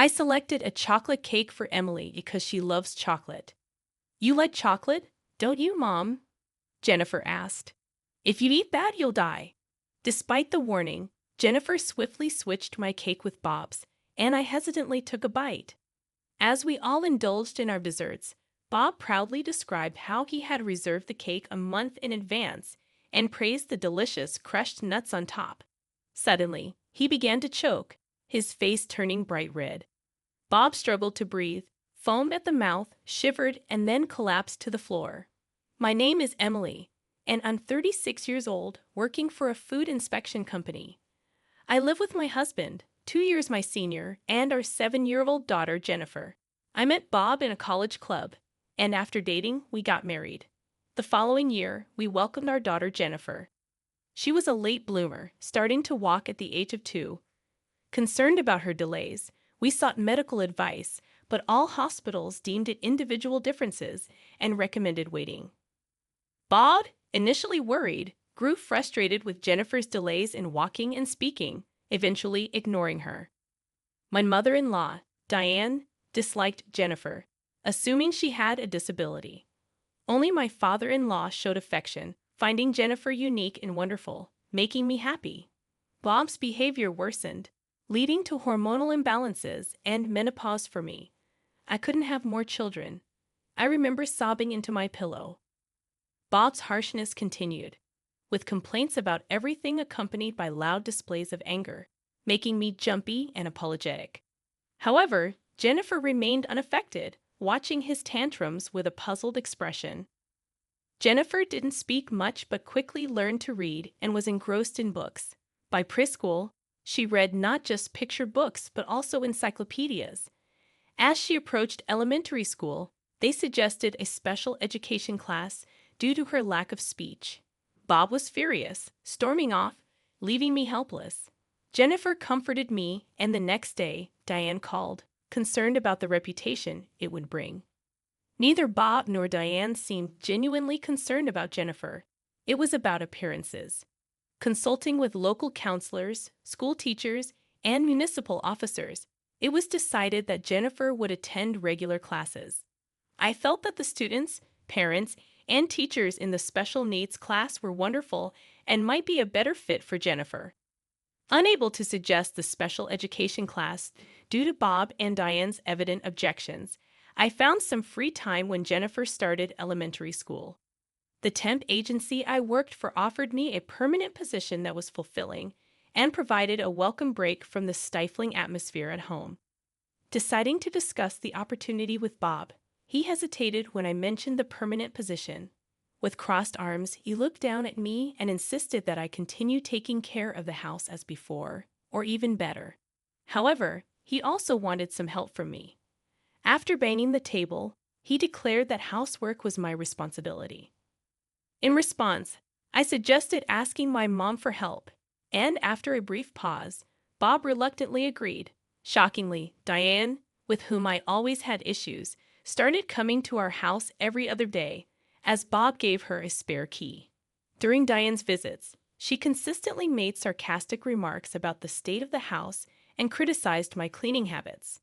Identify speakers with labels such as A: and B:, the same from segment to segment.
A: I selected a chocolate cake for Emily because she loves chocolate. You like chocolate, don't you, Mom? Jennifer asked. If you eat that, you'll die. Despite the warning, Jennifer swiftly switched my cake with Bob's, and I hesitantly took a bite. As we all indulged in our desserts, Bob proudly described how he had reserved the cake a month in advance and praised the delicious crushed nuts on top. Suddenly, he began to choke, his face turning bright red. Bob struggled to breathe, foamed at the mouth, shivered, and then collapsed to the floor. My name is Emily, and I'm 36 years old, working for a food inspection company. I live with my husband, 2 years my senior, and our 7-year-old daughter, Jennifer. I met Bob in a college club, and after dating, we got married. The following year, we welcomed our daughter, Jennifer. She was a late bloomer, starting to walk at the age of 2. Concerned about her delays, we sought medical advice, but all hospitals deemed it individual differences and recommended waiting. Bob, initially worried, grew frustrated with Jennifer's delays in walking and speaking, eventually ignoring her. My mother-in-law, Diane, disliked Jennifer, assuming she had a disability. Only my father-in-law showed affection, finding Jennifer unique and wonderful, making me happy. Bob's behavior worsened, leading to hormonal imbalances and menopause for me. I couldn't have more children. I remember sobbing into my pillow. Bob's harshness continued, with complaints about everything accompanied by loud displays of anger, making me jumpy and apologetic. However, Jennifer remained unaffected, watching his tantrums with a puzzled expression. Jennifer didn't speak much but quickly learned to read and was engrossed in books. By preschool, she read not just picture books but also encyclopedias. As she approached elementary school, they suggested a special education class due to her lack of speech. Bob was furious, storming off, leaving me helpless. Jennifer comforted me, and the next day, Diane called, concerned about the reputation it would bring. Neither Bob nor Diane seemed genuinely concerned about Jennifer. It was about appearances. Consulting with local counselors, school teachers, and municipal officers, it was decided that Jennifer would attend regular classes. I felt that the students, parents, and teachers in the special needs class were wonderful and might be a better fit for Jennifer. Unable to suggest the special education class due to Bob and Diane's evident objections, I found some free time when Jennifer started elementary school. The temp agency I worked for offered me a permanent position that was fulfilling and provided a welcome break from the stifling atmosphere at home. Deciding to discuss the opportunity with Bob, he hesitated when I mentioned the permanent position. With crossed arms, he looked down at me and insisted that I continue taking care of the house as before, or even better. However, he also wanted some help from me. After banging the table, he declared that housework was my responsibility. In response, I suggested asking my mom for help, and after a brief pause, Bob reluctantly agreed. Shockingly, Diane, with whom I always had issues, started coming to our house every other day, as Bob gave her a spare key. During Diane's visits, she consistently made sarcastic remarks about the state of the house and criticized my cleaning habits.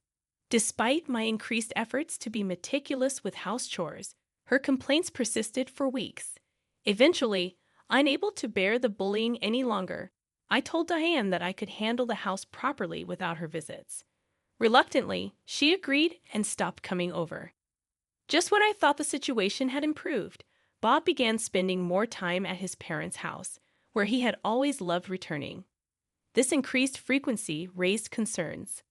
A: Despite my increased efforts to be meticulous with house chores, her complaints persisted for weeks. Eventually, unable to bear the bullying any longer, I told Diane that I could handle the house properly without her visits. Reluctantly, she agreed and stopped coming over. Just when I thought the situation had improved, Bob began spending more time at his parents' house, where he had always loved returning. This increased frequency raised concerns.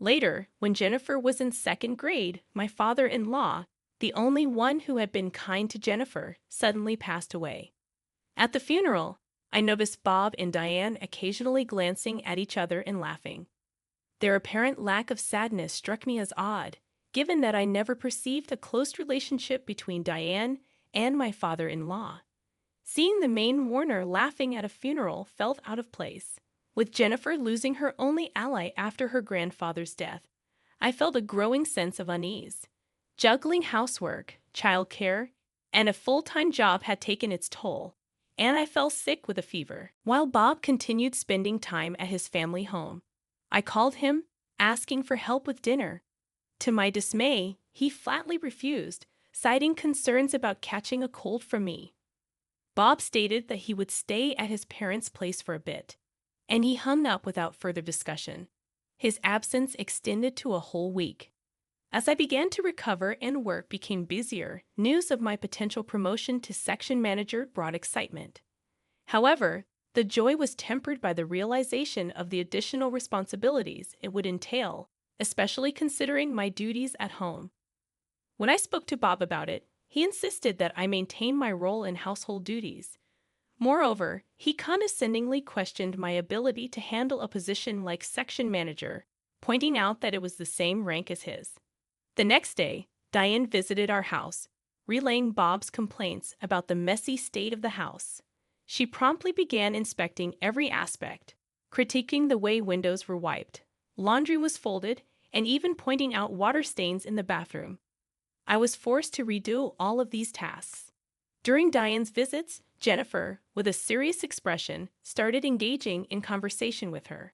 A: Later, when Jennifer was in 2nd grade, my father-in-law, the only one who had been kind to Jennifer, suddenly passed away. At the funeral, I noticed Bob and Diane occasionally glancing at each other and laughing. Their apparent lack of sadness struck me as odd, given that I never perceived a close relationship between Diane and my father-in-law. Seeing the main mourner laughing at a funeral felt out of place. With Jennifer losing her only ally after her grandfather's death, I felt a growing sense of unease. Juggling housework, childcare, and a full-time job had taken its toll, and I fell sick with a fever. While Bob continued spending time at his family home, I called him, asking for help with dinner. To my dismay, he flatly refused, citing concerns about catching a cold from me. Bob stated that he would stay at his parents' place for a bit, and he hung up without further discussion. His absence extended to a whole week. As I began to recover and work became busier, news of my potential promotion to section manager brought excitement. However, the joy was tempered by the realization of the additional responsibilities it would entail, especially considering my duties at home. When I spoke to Bob about it, he insisted that I maintain my role in household duties. Moreover, he condescendingly questioned my ability to handle a position like section manager, pointing out that it was the same rank as his. The next day, Diane visited our house, relaying Bob's complaints about the messy state of the house. She promptly began inspecting every aspect, critiquing the way windows were wiped, laundry was folded, and even pointing out water stains in the bathroom. I was forced to redo all of these tasks. During Diane's visits, Jennifer, with a serious expression, started engaging in conversation with her.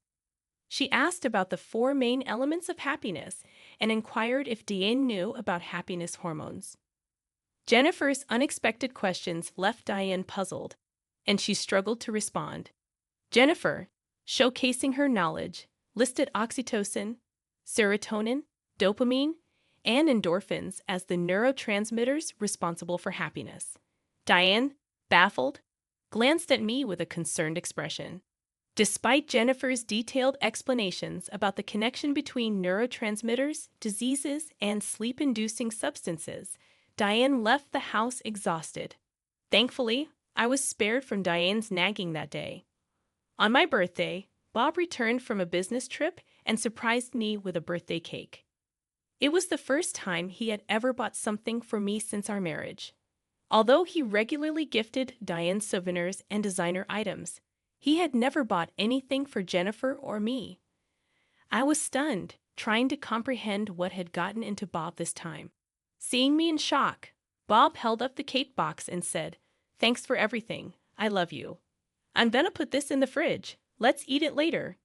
A: She asked about the 4 main elements of happiness and inquired if Diane knew about happiness hormones. Jennifer's unexpected questions left Diane puzzled, and she struggled to respond. Jennifer, showcasing her knowledge, listed oxytocin, serotonin, dopamine, and endorphins as the neurotransmitters responsible for happiness. Diane, baffled, glanced at me with a concerned expression. Despite Jennifer's detailed explanations about the connection between neurotransmitters, diseases, and sleep-inducing substances, Diane left the house exhausted. Thankfully, I was spared from Diane's nagging that day. On my birthday, Bob returned from a business trip and surprised me with a birthday cake. It was the first time he had ever bought something for me since our marriage. Although he regularly gifted Diane souvenirs and designer items, he had never bought anything for Jennifer or me. I was stunned, trying to comprehend what had gotten into Bob this time. Seeing me in shock, Bob held up the cake box and said, "Thanks for everything. I love you. I'm gonna put this in the fridge. Let's eat it later."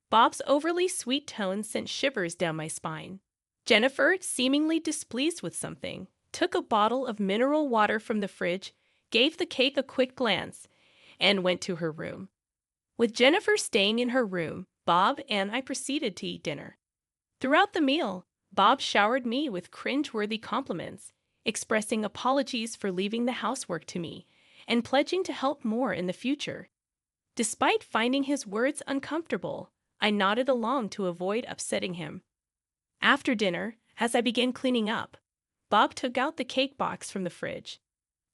A: Bob's overly sweet tone sent shivers down my spine. Jennifer, seemingly displeased with something, took a bottle of mineral water from the fridge, gave the cake a quick glance, and went to her room. With Jennifer staying in her room, Bob and I proceeded to eat dinner. Throughout the meal, Bob showered me with cringe-worthy compliments, expressing apologies for leaving the housework to me, and pledging to help more in the future. Despite finding his words uncomfortable, I nodded along to avoid upsetting him. After dinner, as I began cleaning up, Bob took out the cake box from the fridge.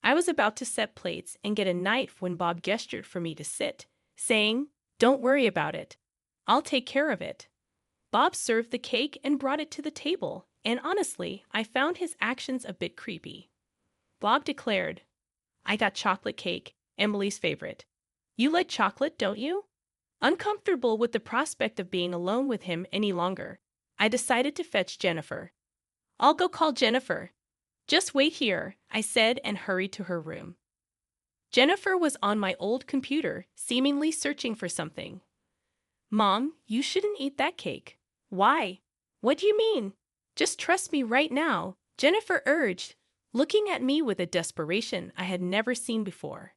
A: I was about to set plates and get a knife when Bob gestured for me to sit, saying, "Don't worry about it. I'll take care of it." Bob served the cake and brought it to the table, and honestly, I found his actions a bit creepy. Bob declared, "I got chocolate cake, Emily's favorite. You like chocolate, don't you?" Uncomfortable with the prospect of being alone with him any longer, I decided to fetch Jennifer. "I'll go call Jennifer. Just wait here," I said and hurried to her room. Jennifer was on my old computer, seemingly searching for something. "Mom, you shouldn't eat that cake." "Why? What do you mean?" "Just trust me right now," Jennifer urged, looking at me with a desperation I had never seen before.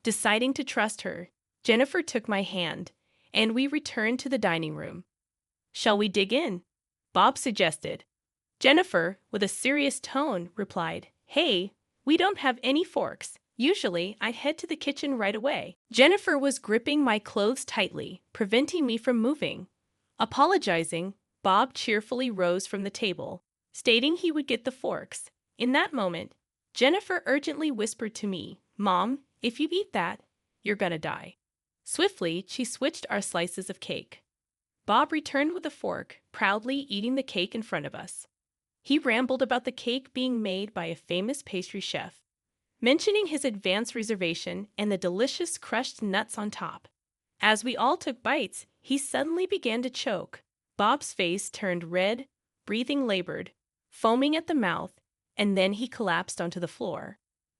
A: Deciding to trust her, Jennifer took my hand, and we returned to the dining room. "Shall we dig in?" Bob suggested. Jennifer, with a serious tone, replied, "Hey, we don't have any forks. Usually, I'd head to the kitchen right away." Jennifer was gripping my clothes tightly, preventing me from moving. Apologizing, Bob cheerfully rose from the table, stating he would get the forks. In that moment, Jennifer urgently whispered to me, "Mom, if you eat that, you're gonna die." Swiftly, she switched our slices of cake. Bob returned with a fork, proudly eating the cake in front of us. He rambled about the cake being made by a famous pastry chef, mentioning his advance reservation and the delicious crushed nuts on top. As we all took bites, he suddenly began to choke. Bob's face turned red, breathing labored, foaming at the mouth, and then he collapsed onto the floor.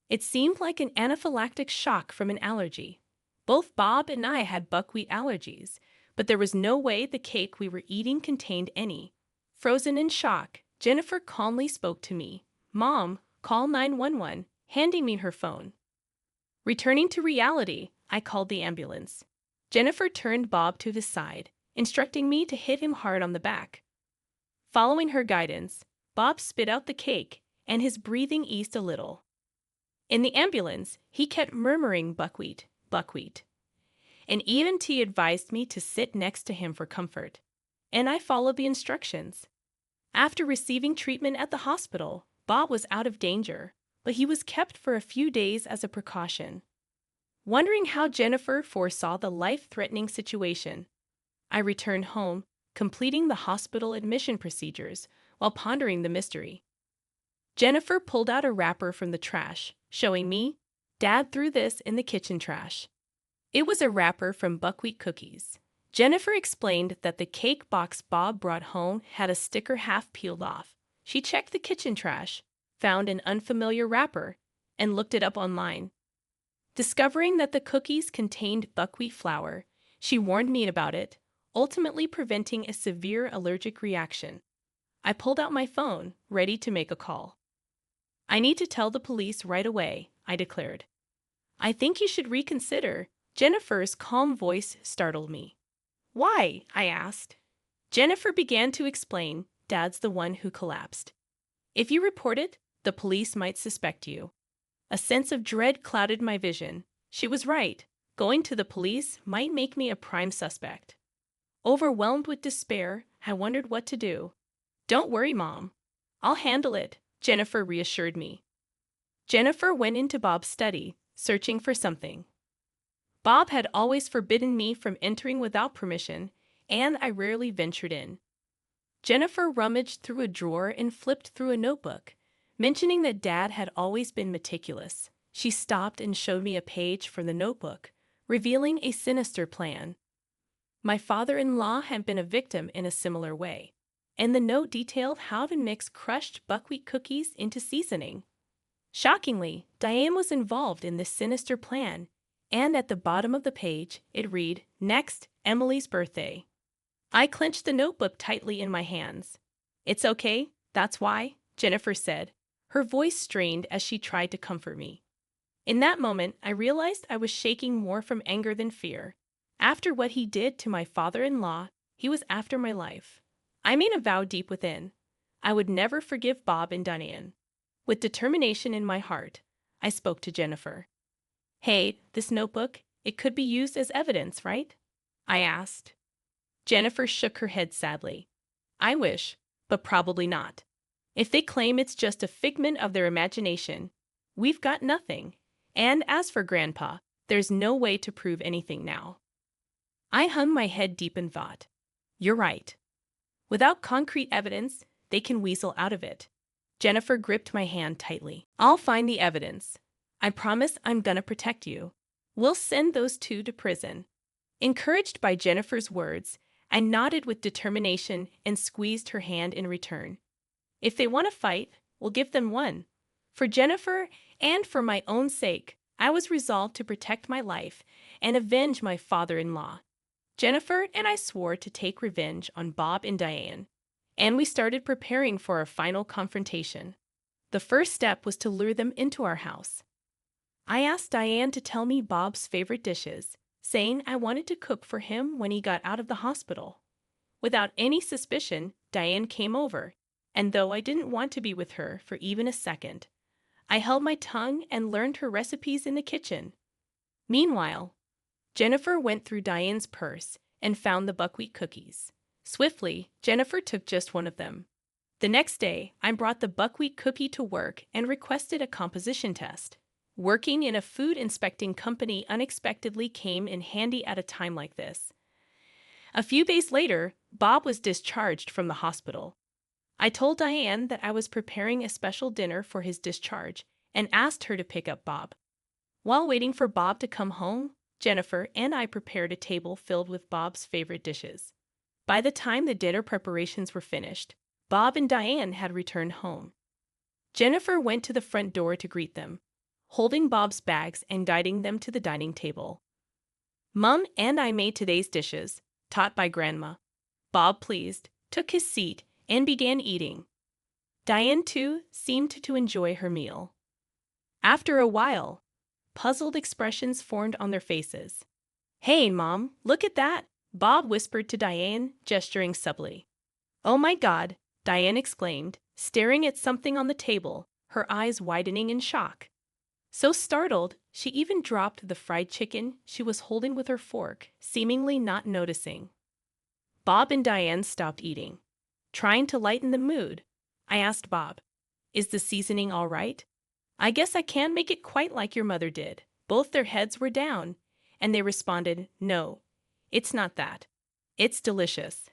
A: It seemed like an anaphylactic shock from an allergy. Both Bob and I had buckwheat allergies, but there was no way the cake we were eating contained any. Frozen in shock, Jennifer calmly spoke to me. "Mom, call 911," handing me her phone. Returning to reality, I called the ambulance. Jennifer turned Bob to his side, instructing me to hit him hard on the back. Following her guidance, Bob spit out the cake, and his breathing eased a little. In the ambulance, he kept murmuring buckwheat, buckwheat. An EMT advised me to sit next to him for comfort, and I followed the instructions. After receiving treatment at the hospital, Bob was out of danger, but he was kept for a few days as a precaution. Wondering how Jennifer foresaw the life-threatening situation, I returned home, completing the hospital admission procedures while pondering the mystery. Jennifer pulled out a wrapper from the trash, showing me, "Dad threw this in the kitchen trash." It was a wrapper from buckwheat cookies. Jennifer explained that the cake box Bob brought home had a sticker half peeled off. She checked the kitchen trash, found an unfamiliar wrapper, and looked it up online. Discovering that the cookies contained buckwheat flour, she warned me about it, ultimately preventing a severe allergic reaction. I pulled out my phone, ready to make a call. "I need to tell the police right away," I declared. "I think you should reconsider." Jennifer's calm voice startled me. "Why?" I asked. Jennifer began to explain, "Dad's the one who collapsed. If you report it, the police might suspect you." A sense of dread clouded my vision. She was right. Going to the police might make me a prime suspect. Overwhelmed with despair, I wondered what to do. "Don't worry, Mom. I'll handle it," Jennifer reassured me. Jennifer went into Bob's study, searching for something. Bob had always forbidden me from entering without permission, and I rarely ventured in. Jennifer rummaged through a drawer and flipped through a notebook, mentioning that Dad had always been meticulous. She stopped and showed me a page from the notebook, revealing a sinister plan. My father-in-law had been a victim in a similar way, and the note detailed how to mix crushed buckwheat cookies into seasoning. Shockingly, Diane was involved in this sinister plan, and at the bottom of the page, it read, "Next, Emily's birthday." I clenched the notebook tightly in my hands. "It's okay, that's why," Jennifer said, her voice strained as she tried to comfort me. In that moment, I realized I was shaking more from anger than fear. After what he did to my father-in-law, he was after my life. I made a vow deep within. I would never forgive Bob and Diane. With determination in my heart, I spoke to Jennifer. "Hey, this notebook, it could be used as evidence, right?" I asked. Jennifer shook her head sadly. "I wish, but probably not. If they claim it's just a figment of their imagination, we've got nothing. And as for Grandpa, there's no way to prove anything now." I hung my head deep in thought. You're right. Without concrete evidence, they can weasel out of it. Jennifer gripped my hand tightly. "I'll find the evidence. I promise I'm gonna protect you. We'll send those two to prison." Encouraged by Jennifer's words, I nodded with determination and squeezed her hand in return. If they want to fight, we'll give them one. For Jennifer and for my own sake, I was resolved to protect my life and avenge my father-in-law. Jennifer and I swore to take revenge on Bob and Diane, and we started preparing for our final confrontation. The first step was to lure them into our house. I asked Diane to tell me Bob's favorite dishes, saying I wanted to cook for him when he got out of the hospital. Without any suspicion, Diane came over, and though I didn't want to be with her for even a second, I held my tongue and learned her recipes in the kitchen. Meanwhile, Jennifer went through Diane's purse and found the buckwheat cookies. Swiftly, Jennifer took just one of them. The next day, I brought the buckwheat cookie to work and requested a composition test. Working in a food inspecting company unexpectedly came in handy at a time like this. A few days later, Bob was discharged from the hospital. I told Diane that I was preparing a special dinner for his discharge and asked her to pick up Bob. While waiting for Bob to come home, Jennifer and I prepared a table filled with Bob's favorite dishes. By the time the dinner preparations were finished, Bob and Diane had returned home. Jennifer went to the front door to greet them, holding Bob's bags and guiding them to the dining table. "Mom and I made today's dishes, taught by Grandma. Bob, pleased, took his seat and began eating. Diane, too, seemed to enjoy her meal. After a while, puzzled expressions formed on their faces. "Hey, Mom, look at that," Bob whispered to Diane, gesturing subtly. "Oh my God," Diane exclaimed, staring at something on the table, her eyes widening in shock. So startled, she even dropped the fried chicken she was holding with her fork, seemingly not noticing. Bob and Diane stopped eating. Trying to lighten the mood, I asked Bob, "Is the seasoning all right? I guess I can't make it quite like your mother did." Both their heads were down, and they responded, "No, it's not that. It's delicious."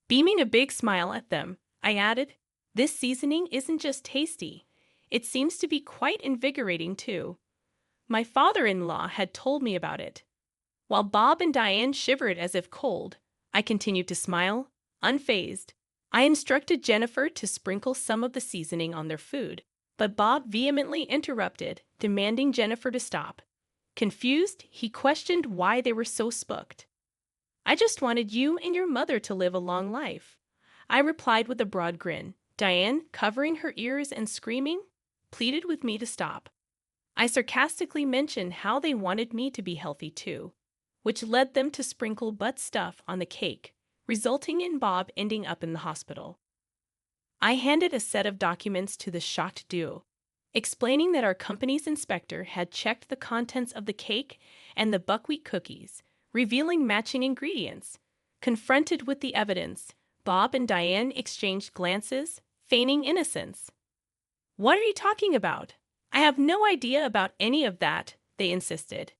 A: Beaming a big smile at them, I added, "This seasoning isn't just tasty. It seems to be quite invigorating, too. My father-in-law had told me about it." While Bob and Diane shivered as if cold, I continued to smile, unfazed. I instructed Jennifer to sprinkle some of the seasoning on their food, but Bob vehemently interrupted, demanding Jennifer to stop. Confused, he questioned why they were so spooked. "I just wanted you and your mother to live a long life," I replied with a broad grin. Diane, covering her ears and screaming, pleaded with me to stop. I sarcastically mentioned how they wanted me to be healthy too, which led them to sprinkle butt stuff on the cake, resulting in Bob ending up in the hospital. I handed a set of documents to the shocked duo, explaining that our company's inspector had checked the contents of the cake and the buckwheat cookies, revealing matching ingredients. Confronted with the evidence, Bob and Diane exchanged glances, feigning innocence. "What are you talking about? I have no idea about any of that," they insisted.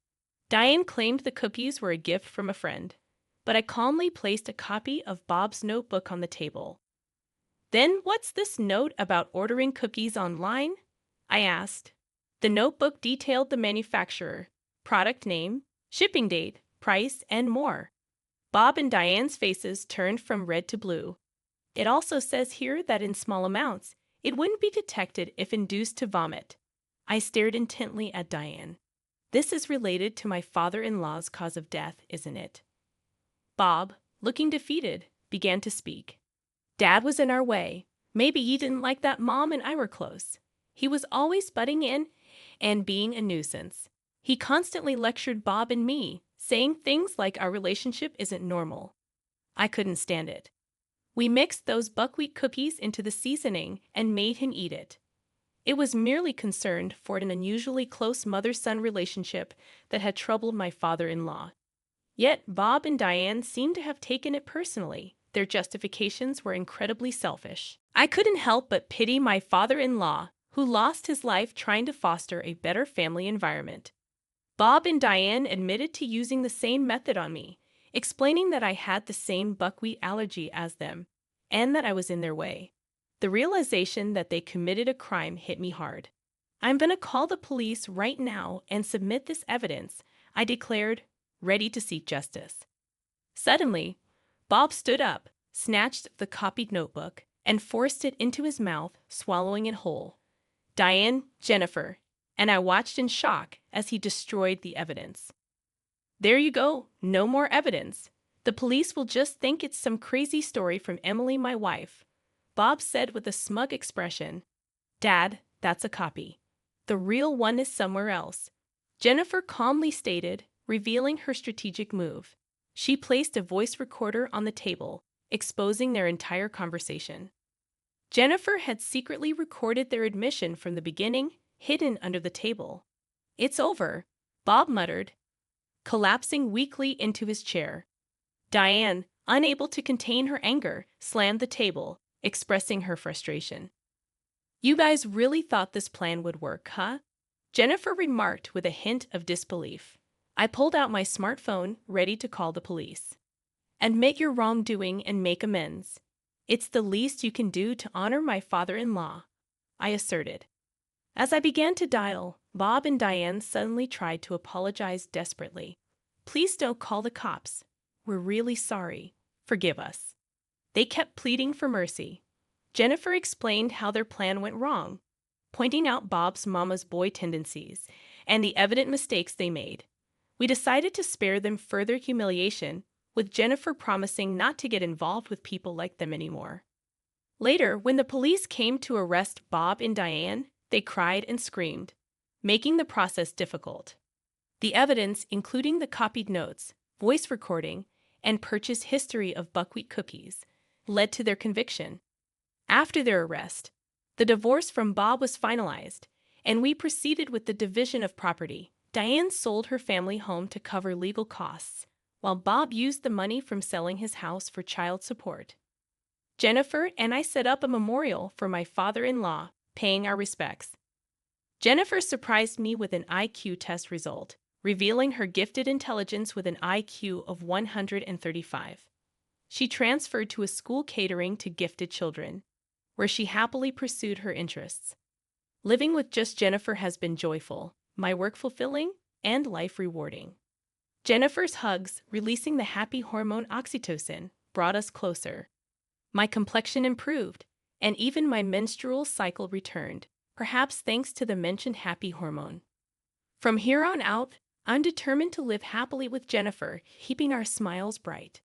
A: Diane claimed the cookies were a gift from a friend, but I calmly placed a copy of Bob's notebook on the table. "Then what's this note about ordering cookies online?" I asked. The notebook detailed the manufacturer, product name, shipping date, price, and more. Bob and Diane's faces turned from red to blue. "It also says here that in small amounts, it wouldn't be detected if induced to vomit." I stared intently at Diane. "This is related to my father-in-law's cause of death, isn't it?" Bob, looking defeated, began to speak. "Dad was in our way. Maybe he didn't like that Mom and I were close. He was always butting in and being a nuisance. He constantly lectured Bob and me, saying things like our relationship isn't normal. I couldn't stand it. We mixed those buckwheat cookies into the seasoning and made him eat it. It was merely concerned for an unusually close mother-son relationship that had troubled my father-in-law. Yet Bob and Diane seemed to have taken it personally. Their justifications were incredibly selfish. I couldn't help but pity my father-in-law, who lost his life trying to foster a better family environment. Bob and Diane admitted to using the same method on me, explaining that I had the same buckwheat allergy as them, and that I was in their way. The realization that they committed a crime hit me hard. "I'm going to call the police right now and submit this evidence," I declared, ready to seek justice. Suddenly, Bob stood up, snatched the copied notebook, and forced it into his mouth, swallowing it whole. Diane, Jennifer, and I watched in shock as he destroyed the evidence. "There you go, no more evidence. The police will just think it's some crazy story from Emily, my wife," Bob said with a smug expression. "Dad, that's a copy. The real one is somewhere else," Jennifer calmly stated, revealing her strategic move. She placed a voice recorder on the table, exposing their entire conversation. Jennifer had secretly recorded their admission from the beginning, hidden under the table. "It's over," Bob muttered, collapsing weakly into his chair. Diane, unable to contain her anger, slammed the table, expressing her frustration. "You guys really thought this plan would work, huh?" Jennifer remarked with a hint of disbelief. I pulled out my smartphone, ready to call the police. "Admit your wrongdoing and make amends. It's the least you can do to honor my father-in-law," I asserted. As I began to dial, Bob and Diane suddenly tried to apologize desperately. "Please don't call the cops. We're really sorry. Forgive us." They kept pleading for mercy. Jennifer explained how their plan went wrong, pointing out Bob's mama's boy tendencies and the evident mistakes they made. We decided to spare them further humiliation with Jennifer promising not to get involved with people like them anymore. Later, when the police came to arrest Bob and Diane, they cried and screamed, making the process difficult. The evidence, including the copied notes, voice recording, and purchase history of buckwheat cookies, led to their conviction. After their arrest, the divorce from Bob was finalized, and we proceeded with the division of property. Diane sold her family home to cover legal costs, while Bob used the money from selling his house for child support. Jennifer and I set up a memorial for my father-in-law, paying our respects. Jennifer surprised me with an IQ test result, revealing her gifted intelligence with an IQ of 135. She transferred to a school catering to gifted children, where she happily pursued her interests. Living with just Jennifer has been joyful, my work fulfilling, and life rewarding. Jennifer's hugs, releasing the happy hormone oxytocin, brought us closer. My complexion improved, and even my menstrual cycle returned, perhaps thanks to the mentioned happy hormone. From here on out, I'm determined to live happily with Jennifer, keeping our smiles bright.